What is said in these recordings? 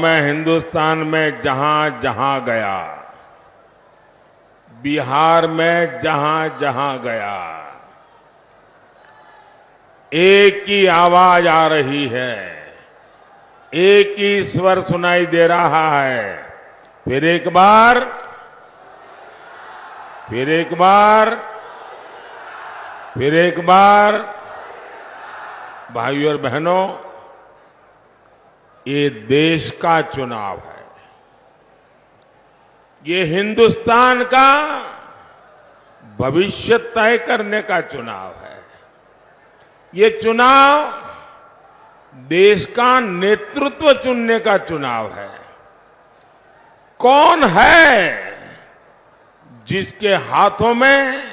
मैं हिंदुस्तान में जहां जहां गया, बिहार में जहां जहां गया, एक ही आवाज आ रही है, एक ही स्वर सुनाई दे रहा है। फिर एक बार, फिर एक बार, फिर एक बार। भाइयों और बहनों, ये देश का चुनाव है, ये हिंदुस्तान का भविष्य तय करने का चुनाव है। ये चुनाव देश का नेतृत्व चुनने का चुनाव है। कौन है जिसके हाथों में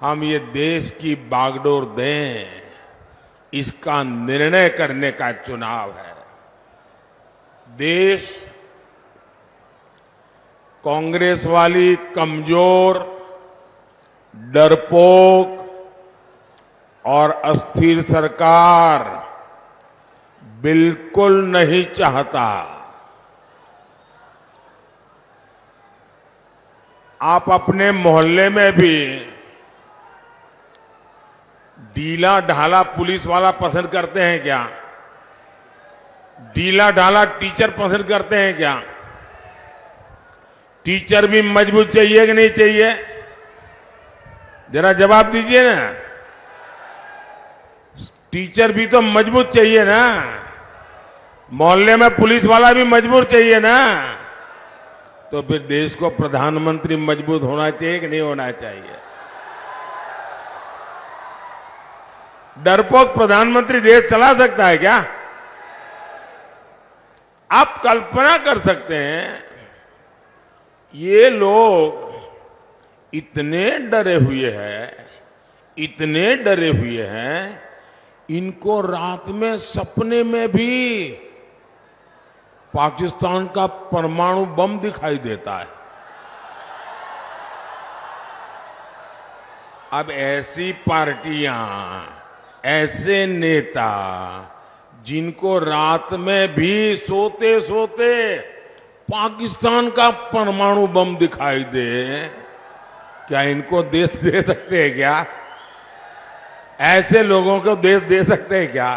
हम ये देश की बागडोर दें, इसका निर्णय करने का चुनाव है। देश कांग्रेस वाली कमजोर, डरपोक और अस्थिर सरकार बिल्कुल नहीं चाहता। आप अपने मोहल्ले में भी ढीला ढाला पुलिस वाला पसंद करते हैं क्या? ढीला ढाला टीचर पसंद करते हैं क्या? टीचर भी मजबूत चाहिए कि नहीं चाहिए? जरा जवाब दीजिए ना। टीचर भी तो मजबूत चाहिए ना। मोहल्ले में पुलिस वाला भी मजबूत चाहिए ना। तो फिर देश को प्रधानमंत्री मजबूत होना चाहिए कि नहीं होना चाहिए? डरपोक प्रधानमंत्री देश चला सकता है क्या? आप कल्पना कर सकते हैं, ये लोग इतने डरे हुए हैं, इतने डरे हुए हैं, इनको रात में सपने में भी पाकिस्तान का परमाणु बम दिखाई देता है। अब ऐसी पार्टियां, ऐसे नेता जिनको रात में भी सोते सोते पाकिस्तान का परमाणु बम दिखाई दे, क्या इनको देश दे सकते हैं क्या? ऐसे लोगों को देश दे सकते हैं क्या?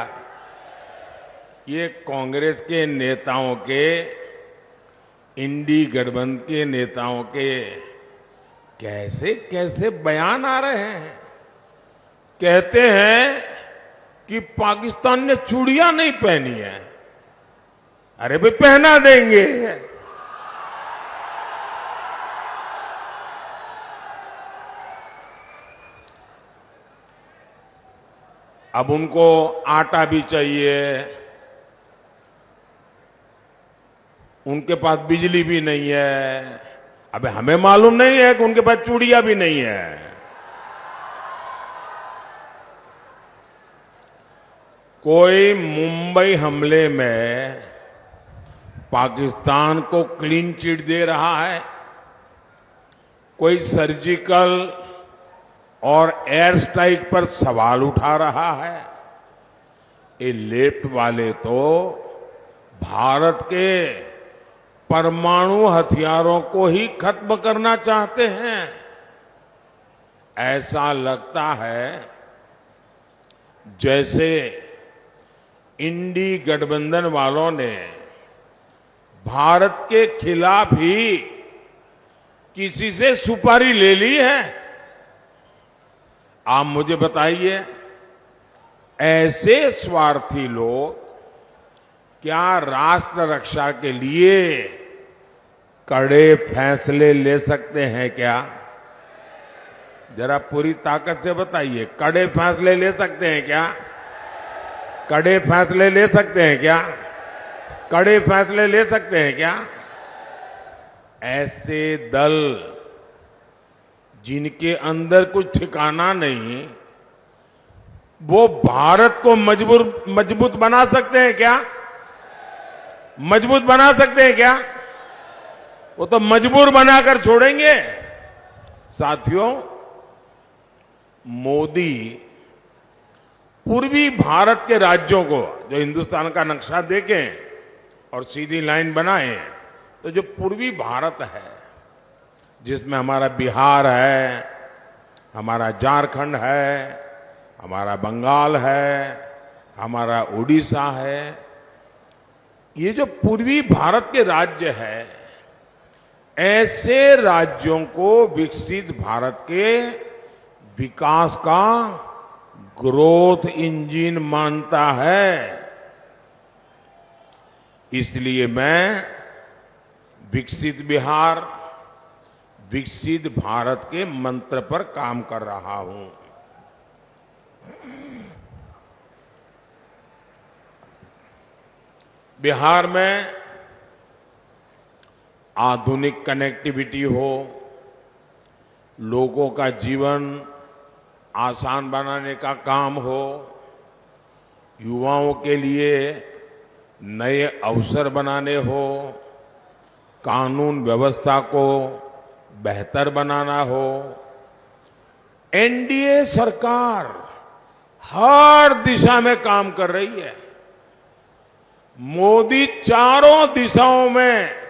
ये कांग्रेस के नेताओं के, इंडी गठबंधन के नेताओं के कैसे कैसे बयान आ रहे हैं। कहते हैं कि पाकिस्तान ने चूड़ियां नहीं पहनी है। अरे भाई, पहना देंगे। अब उनको आटा भी चाहिए, उनके पास बिजली भी नहीं है। अबे हमें मालूम नहीं है कि उनके पास चूड़ियां भी नहीं है। कोई मुंबई हमले में पाकिस्तान को क्लीन चिट दे रहा है, कोई सर्जिकल और एयर स्ट्राइक पर सवाल उठा रहा है। ये लेफ्ट वाले तो भारत के परमाणु हथियारों को ही खत्म करना चाहते हैं। ऐसा लगता है जैसे इंडी गठबंधन वालों ने भारत के खिलाफ ही किसी से सुपारी ले ली है। आप मुझे बताइए, ऐसे स्वार्थी लोग क्या राष्ट्र रक्षा के लिए कड़े फैसले ले सकते हैं क्या? जरा पूरी ताकत से बताइए, कड़े फैसले ले सकते हैं क्या? कड़े फैसले ले सकते हैं क्या? कड़े फैसले ले सकते हैं क्या? ऐसे दल जिनके अंदर कुछ ठिकाना नहीं, वो भारत को मजबूत बना सकते हैं क्या? मजबूत बना सकते हैं क्या? वो तो मजबूर बनाकर छोड़ेंगे। साथियों, मोदी पूर्वी भारत के राज्यों को, जो हिंदुस्तान का नक्शा देखें, और सीधी लाइन बनाएं तो जो पूर्वी भारत है, जिसमें हमारा बिहार है, हमारा झारखंड है, हमारा बंगाल है, हमारा उड़ीसा है, ये जो पूर्वी भारत के राज्य है, ऐसे राज्यों को विकसित भारत के विकास का ग्रोथ इंजन मानता है। इसलिए मैं विकसित बिहार, विकसित भारत के मंत्र पर काम कर रहा हूं। बिहार में आधुनिक कनेक्टिविटी हो, लोगों का जीवन आसान बनाने का काम हो, युवाओं के लिए नए अवसर बनाने हो, कानून व्यवस्था को बेहतर बनाना हो। एनडीए सरकार हर दिशा में काम कर रही है। मोदी चारों दिशाओं में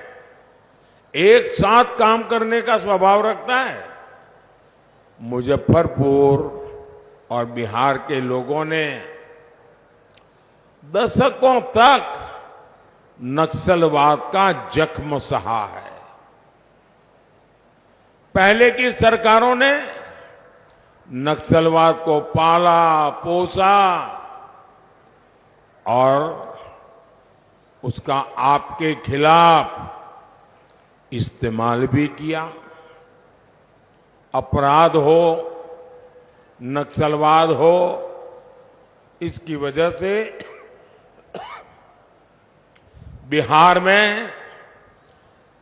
एक साथ काम करने का स्वभाव रखता है। मुजफ्फरपुर और बिहार के लोगों ने दशकों तक नक्सलवाद का जख्म सहा है। पहले की सरकारों ने नक्सलवाद को पाला पोसा और उसका आपके खिलाफ इस्तेमाल भी किया। अपराध हो, नक्सलवाद हो, इसकी वजह से बिहार में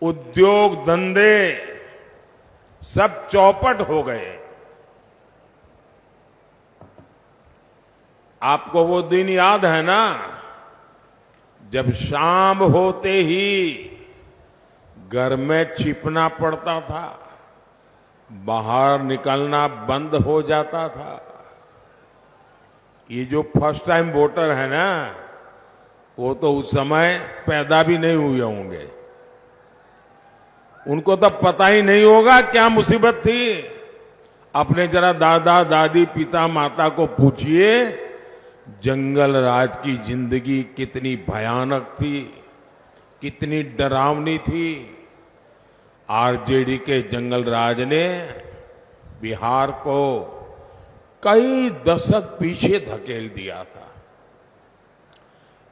उद्योग धंधे सब चौपट हो गए। आपको वो दिन याद है ना, जब शाम होते ही घर में छिपना पड़ता था, बाहर निकलना बंद हो जाता था। ये जो फर्स्ट टाइम वोटर है ना, वो तो उस समय पैदा भी नहीं हुए होंगे। उनको तो पता ही नहीं होगा क्या मुसीबत थी। अपने जरा दादा दादी पिता माता को पूछिए, जंगल राज की जिंदगी कितनी भयानक थी, कितनी डरावनी थी। आरजेडी के जंगल राज ने बिहार को कई दशक पीछे धकेल दिया था।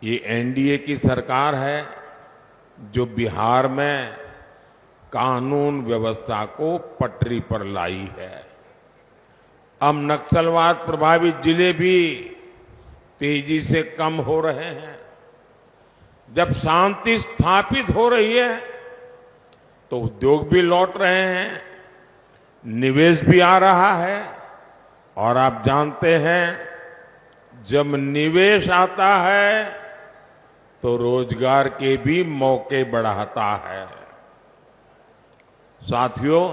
ये एनडीए की सरकार है जो बिहार में कानून व्यवस्था को पटरी पर लाई है। अब नक्सलवाद प्रभावित जिले भी तेजी से कम हो रहे हैं। जब शांति स्थापित हो रही है तो उद्योग भी लौट रहे हैं, निवेश भी आ रहा है। और आप जानते हैं, जब निवेश आता है तो रोजगार के भी मौके बढ़ाता है। साथियों,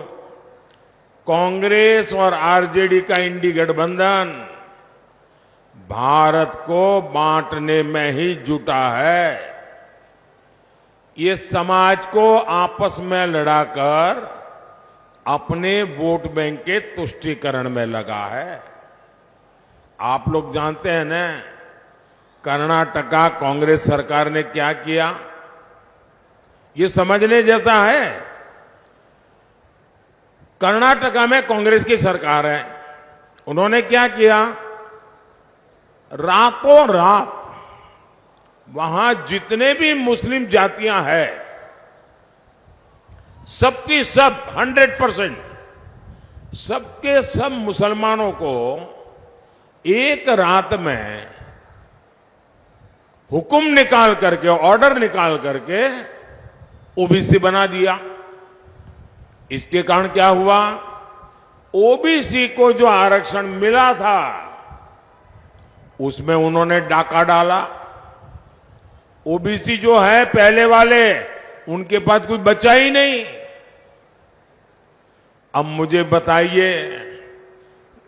कांग्रेस और आरजेडी का इंडी गठबंधन भारत को बांटने में ही जुटा है। ये समाज को आपस में लड़ाकर अपने वोट बैंक के तुष्टीकरण में लगा है। आप लोग जानते हैं ना, कर्नाटका कांग्रेस सरकार ने क्या किया, ये समझने जैसा है। कर्नाटका में कांग्रेस की सरकार है, उन्होंने क्या किया, रातों रात वहां जितने भी मुस्लिम जातियां हैं, सबकी सब 100% सबके सब मुसलमानों को एक रात में हुक्म निकाल करके, ऑर्डर निकाल करके ओबीसी बना दिया। इसके कारण क्या हुआ, ओबीसी को जो आरक्षण मिला था उसमें उन्होंने डाका डाला। ओबीसी जो है पहले वाले, उनके पास कोई बचा ही नहीं। अब मुझे बताइए,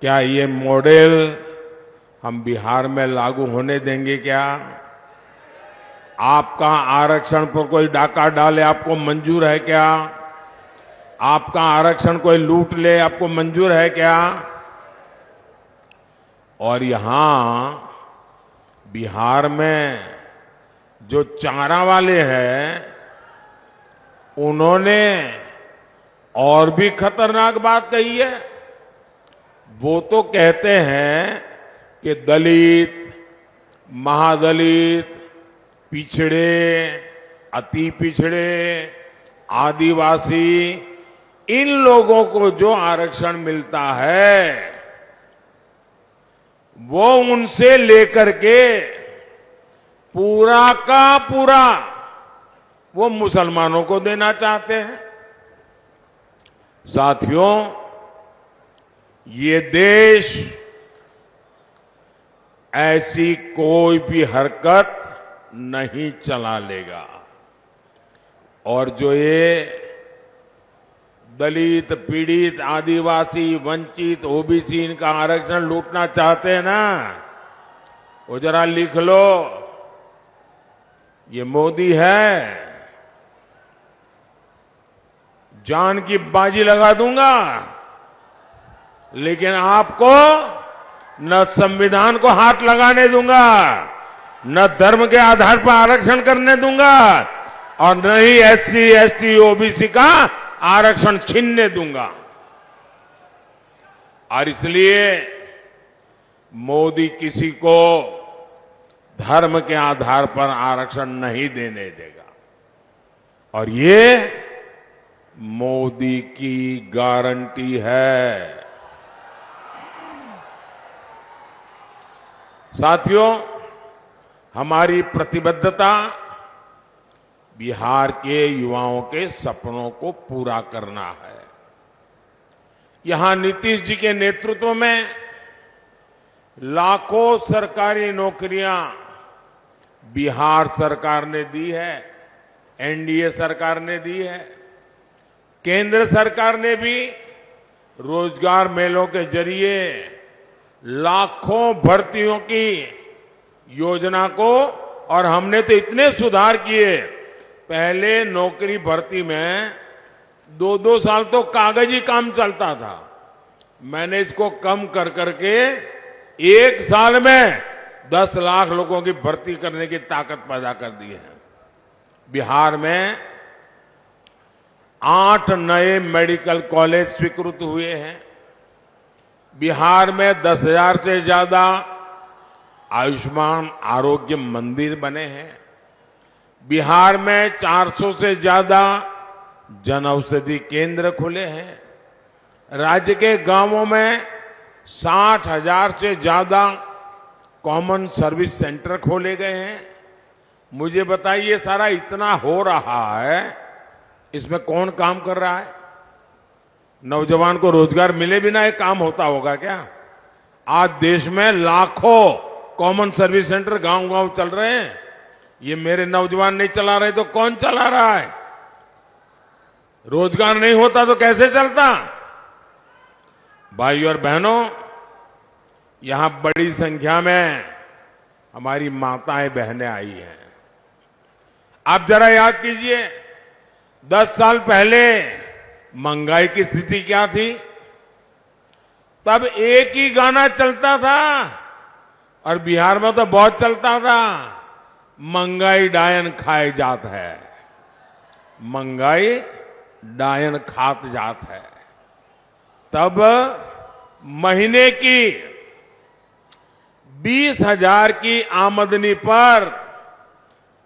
क्या ये मॉडल हम बिहार में लागू होने देंगे क्या? आपका आरक्षण पर कोई डाका डाले आपको मंजूर है क्या? आपका आरक्षण कोई लूट ले आपको मंजूर है क्या? और यहां बिहार में जो चारा वाले हैं उन्होंने और भी खतरनाक बात कही है। वो तो कहते हैं कि दलित, महादलित, पिछड़े, अति पिछड़े, आदिवासी, इन लोगों को जो आरक्षण मिलता है वो उनसे लेकर के पूरा का पूरा वो मुसलमानों को देना चाहते हैं। साथियों, ये देश ऐसी कोई भी हरकत नहीं चला लेगा। और जो ये दलित, पीड़ित, आदिवासी, वंचित, ओबीसी इनका आरक्षण लूटना चाहते हैं ना, वो जरा लिख लो, ये मोदी है, जान की बाजी लगा दूंगा, लेकिन आपको न संविधान को हाथ लगाने दूंगा, न धर्म के आधार पर आरक्षण करने दूंगा और न ही एससी, एसटी, ओबीसी का आरक्षण छीनने दूंगा। और इसलिए मोदी किसी को धर्म के आधार पर आरक्षण नहीं देने देगा। और ये मोदी की गारंटी है। साथियों, हमारी प्रतिबद्धता बिहार के युवाओं के सपनों को पूरा करना है। यहां नीतीश जी के नेतृत्व में लाखों सरकारी नौकरियां बिहार सरकार ने दी है, एनडीए सरकार ने दी है। केंद्र सरकार ने भी रोजगार मेलों के जरिए लाखों भर्तियों की योजना को, और हमने तो इतने सुधार किए, पहले नौकरी भर्ती में 2-2 साल तो कागजी काम चलता था। मैंने इसको कम कर करके 1 साल में 10 लाख लोगों की भर्ती करने की ताकत पैदा कर दी है। बिहार में 8 नए मेडिकल कॉलेज स्वीकृत हुए हैं। बिहार में 10,000 से ज्यादा आयुष्मान आरोग्य मंदिर बने हैं। बिहार में 400 से ज्यादा जन औषधि केंद्र खुले हैं। राज्य के गांवों में 60,000 से ज्यादा कॉमन सर्विस सेंटर खोले गए हैं। मुझे बताइए, सारा इतना हो रहा है, इसमें कौन काम कर रहा है? नौजवान को रोजगार मिले बिना ये काम होता होगा क्या? आज देश में लाखों कॉमन सर्विस सेंटर गांव-गांव चल रहे हैं। ये मेरे नौजवान नहीं चला रहे तो कौन चला रहा है? रोजगार नहीं होता तो कैसे चलता? भाइयों और बहनों, यहां बड़ी संख्या में हमारी माताएं बहनें आई हैं। आप जरा याद कीजिए, 10 साल पहले महंगाई की स्थिति क्या थी? तब एक ही गाना चलता था और बिहार में तो बहुत चलता था, महंगाई डायन खाए जात है, महंगाई डायन खात जात है। तब महीने की 20,000 की आमदनी पर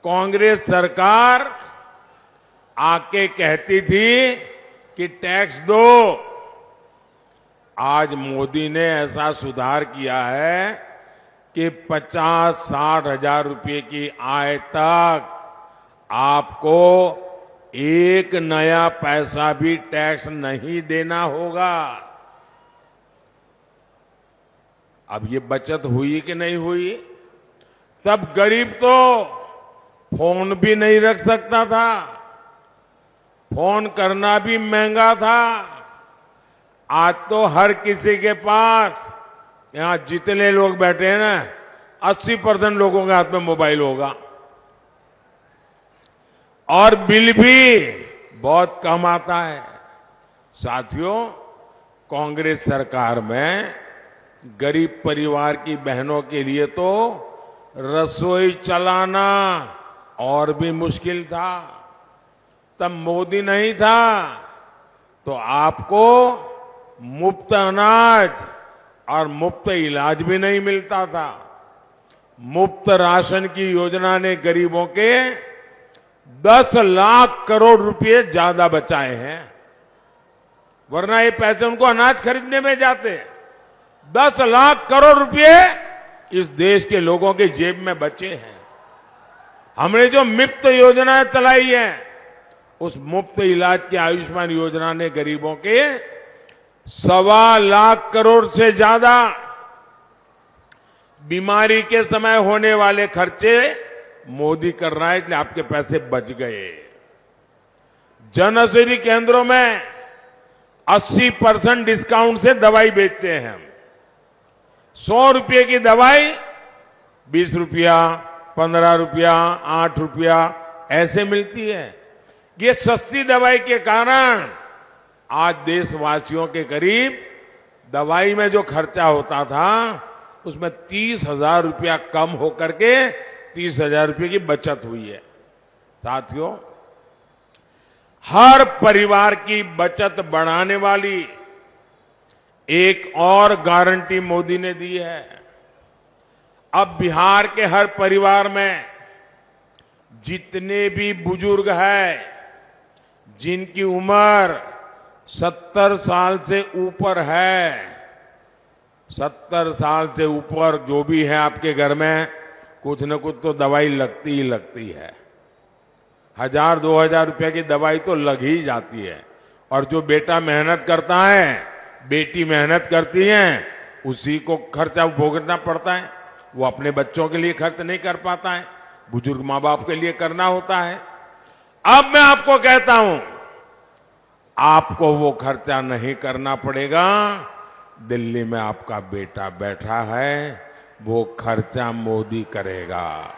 कांग्रेस सरकार आके कहती थी कि टैक्स दो। आज मोदी ने ऐसा सुधार किया है कि 50-60 हजार रुपए की आय तक आपको एक नया पैसा भी टैक्स नहीं देना होगा। अब ये बचत हुई कि नहीं हुई? तब गरीब तो फोन भी नहीं रख सकता था, फोन करना भी महंगा था। आज तो हर किसी के पास, यहां जितने लोग बैठे हैं ना, 80% लोगों के हाथ में मोबाइल होगा। और बिल भी बहुत कम आता है। साथियों, कांग्रेस सरकार में गरीब परिवार की बहनों के लिए तो रसोई चलाना और भी मुश्किल था। तब मोदी नहीं था तो आपको मुफ्त अनाज और मुफ्त इलाज भी नहीं मिलता था। मुफ्त राशन की योजना ने गरीबों के 10 लाख करोड़ रुपए ज्यादा बचाए हैं, वरना ये पैसे उनको अनाज खरीदने में जाते। 10 लाख करोड़ रुपए इस देश के लोगों के जेब में बचे हैं। हमने जो मुफ्त योजनाएं चलाई हैं, उस मुफ्त इलाज की आयुष्मान योजना ने गरीबों के 1.25 लाख करोड़ से ज्यादा बीमारी के समय होने वाले खर्चे मोदी कर रहा है, इसलिए आपके पैसे बच गए। जन औषधि केंद्रों में 80% डिस्काउंट से दवाई बेचते हैं हम। 100 रुपये की दवाई 20 रुपया, 15 रुपया, 8 रुपया ऐसे मिलती है। ये सस्ती दवाई के कारण आज देशवासियों के करीब दवाई में जो खर्चा होता था, उसमें 30,000 रुपया कम होकर के 30,000 रुपये की बचत हुई है। साथियों, हर परिवार की बचत बढ़ाने वाली एक और गारंटी मोदी ने दी है। अब बिहार के हर परिवार में जितने भी बुजुर्ग हैं, जिनकी उम्र 70 साल से ऊपर है, 70 साल से ऊपर जो भी है आपके घर में, कुछ न कुछ तो दवाई लगती ही लगती है। 1,000-2,000 रुपए की दवाई तो लग ही जाती है। और जो बेटा मेहनत करता है, बेटी मेहनत करती है, उसी को खर्चा भोगना पड़ता है। वो अपने बच्चों के लिए खर्च नहीं कर पाता है, बुजुर्ग मां बाप के लिए करना होता है। अब मैं आपको कहता हूं, आपको वो खर्चा नहीं करना पड़ेगा। दिल्ली में आपका बेटा बैठा है, वो खर्चा मोदी करेगा।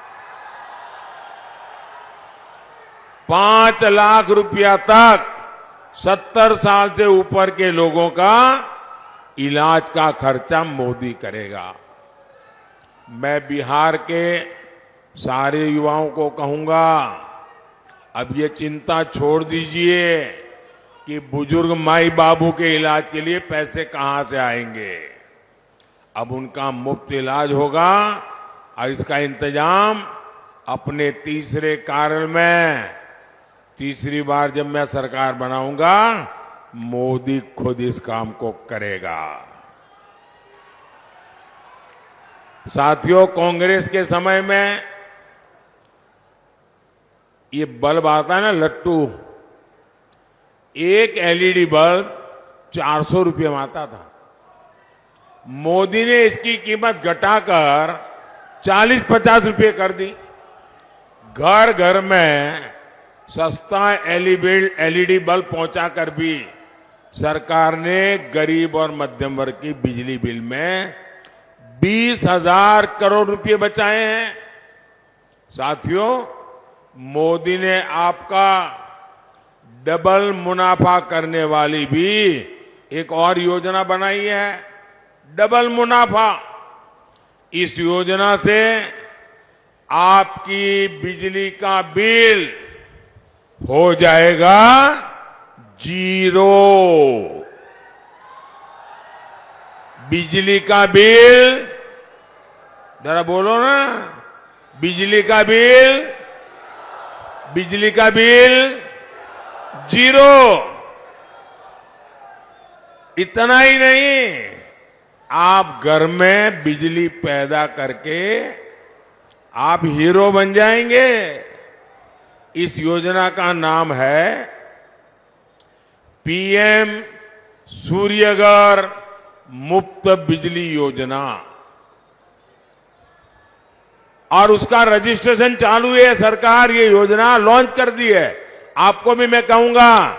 5 लाख रुपया तक 70 साल से ऊपर के लोगों का इलाज का खर्चा मोदी करेगा। मैं बिहार के सारे युवाओं को कहूंगा, अब ये चिंता छोड़ दीजिए कि बुजुर्ग माई बाबू के इलाज के लिए पैसे कहां से आएंगे। अब उनका मुफ्त इलाज होगा और इसका इंतजाम अपने तीसरे कार्यकाल में, तीसरी बार जब मैं सरकार बनाऊंगा, मोदी खुद इस काम को करेगा। साथियों, कांग्रेस के समय में ये बल्ब आता है ना, लट्टू, एक एलईडी बल्ब 400 रुपये में आता था। मोदी ने इसकी कीमत घटाकर 40-50 रुपये कर दी। घर घर में सस्ता एलईडी बल्ब पहुंचाकर भी सरकार ने गरीब और मध्यम वर्ग की बिजली बिल में 20,000 करोड़ रुपए बचाए हैं। साथियों, मोदी ने आपका डबल मुनाफा करने वाली भी एक और योजना बनाई है, डबल मुनाफा। इस योजना से आपकी बिजली का बिल हो जाएगा 0। बिजली का बिल, जरा बोलो ना, बिजली का बिल 0। इतना ही नहीं, आप घर में बिजली पैदा करके आप हीरो बन जाएंगे। इस योजना का नाम है पीएम सूर्यघर मुफ्त बिजली योजना, और उसका रजिस्ट्रेशन चालू है। सरकार ये योजना लॉन्च कर दी है। आपको भी मैं कहूंगा,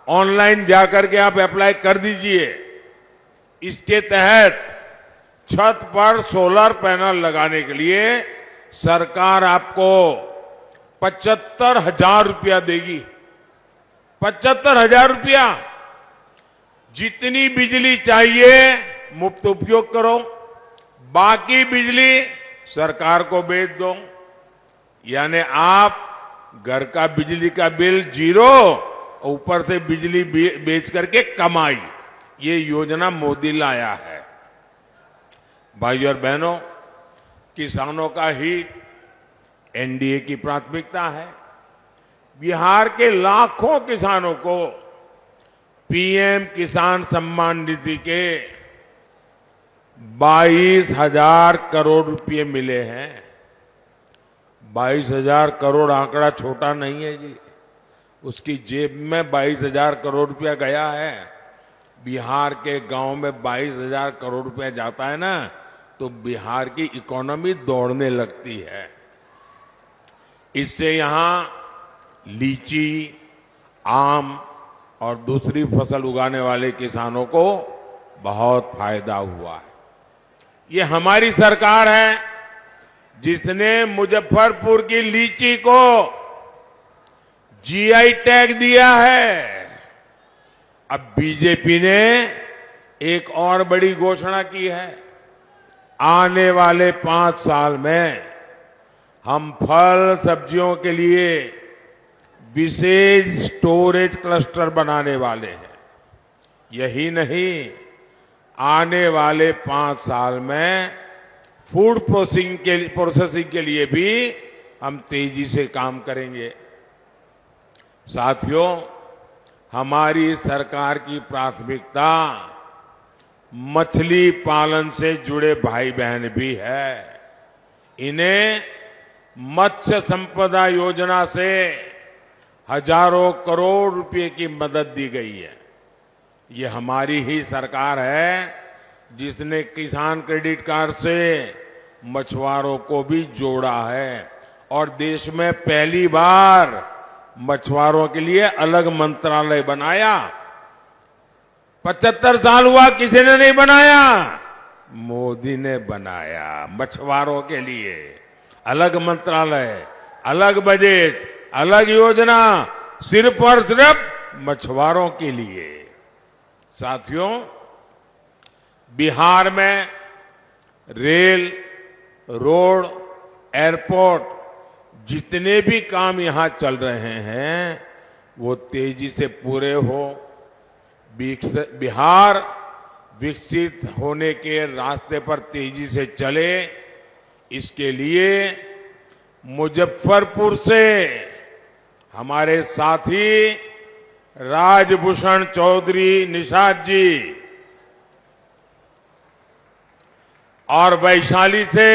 ऑनलाइन जाकर के आप अप्लाई कर दीजिए। इसके तहत छत पर सोलर पैनल लगाने के लिए सरकार आपको 75,000 रुपया देगी। 75,000 रुपया। जितनी बिजली चाहिए मुफ्त उपयोग करो, बाकी बिजली सरकार को बेच दो। यानी आप घर का बिजली का बिल जीरो, ऊपर से बिजली बेच करके कमाई। ये योजना मोदी लाया है। भाइयों और बहनों, किसानों का हित एनडीए की प्राथमिकता है। बिहार के लाखों किसानों को पीएम किसान सम्मान निधि के 22,000 करोड़ रुपए मिले हैं। 22,000 करोड़ आंकड़ा छोटा नहीं है जी। उसकी जेब में 22,000 करोड़ रुपया गया है। बिहार के गांव में 22,000 करोड़ रुपया जाता है ना, तो बिहार की इकोनॉमी दौड़ने लगती है। इससे यहां लीची, आम और दूसरी फसल उगाने वाले किसानों को बहुत फायदा हुआ है। ये हमारी सरकार है जिसने मुजफ्फरपुर की लीची को जीआई टैग दिया है। अब बीजेपी ने एक और बड़ी घोषणा की है। आने वाले 5 साल में हम फल सब्जियों के लिए विशेष स्टोरेज क्लस्टर बनाने वाले हैं। यही नहीं, आने वाले 5 साल में फूड प्रोसेसिंग के लिए भी हम तेजी से काम करेंगे। साथियों, हमारी सरकार की प्राथमिकता मछली पालन से जुड़े भाई बहन भी है। इन्हें मत्स्य संपदा योजना से हजारों करोड़ रुपए की मदद दी गई है। ये हमारी ही सरकार है जिसने किसान क्रेडिट कार्ड से मछुआरों को भी जोड़ा है और देश में पहली बार मछुआरों के लिए अलग मंत्रालय बनाया। 75 साल हुआ, किसी ने नहीं बनाया, मोदी ने बनाया। मछुआरों के लिए अलग मंत्रालय, अलग बजट, अलग योजना, सिर्फ और सिर्फ मछुआरों के लिए। साथियों, बिहार में रेल, रोड, एयरपोर्ट जितने भी काम यहां चल रहे हैं वो तेजी से पूरे हो। बिहार विकसित होने के रास्ते पर तेजी से चले, इसके लिए मुजफ्फरपुर से हमारे साथी राजभूषण चौधरी निषाद जी और वैशाली से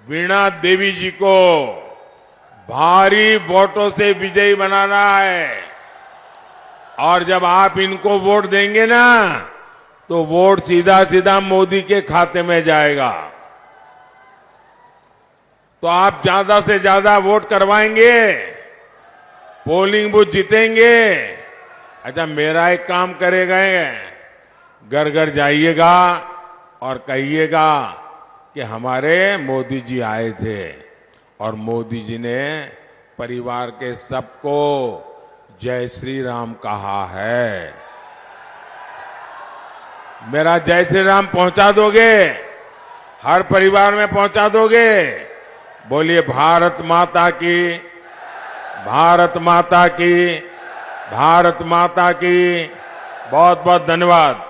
वीणा देवी जी को भारी वोटों से विजयी बनाना है। और जब आप इनको वोट देंगे ना, तो वोट सीधा सीधा मोदी के खाते में जाएगा। तो आप ज्यादा से ज्यादा वोट करवाएंगे, पोलिंग बूथ जीतेंगे। अच्छा, मेरा एक काम करेगा, घर घर जाइएगा और कहिएगा कि हमारे मोदी जी आए थे और मोदी जी ने परिवार के सबको जय श्री राम कहा है। मेरा जय श्री राम पहुंचा दोगे? हर परिवार में पहुंचा दोगे? बोलिए भारत माता की, भारत माता की, भारत माता की। बहुत बहुत धन्यवाद।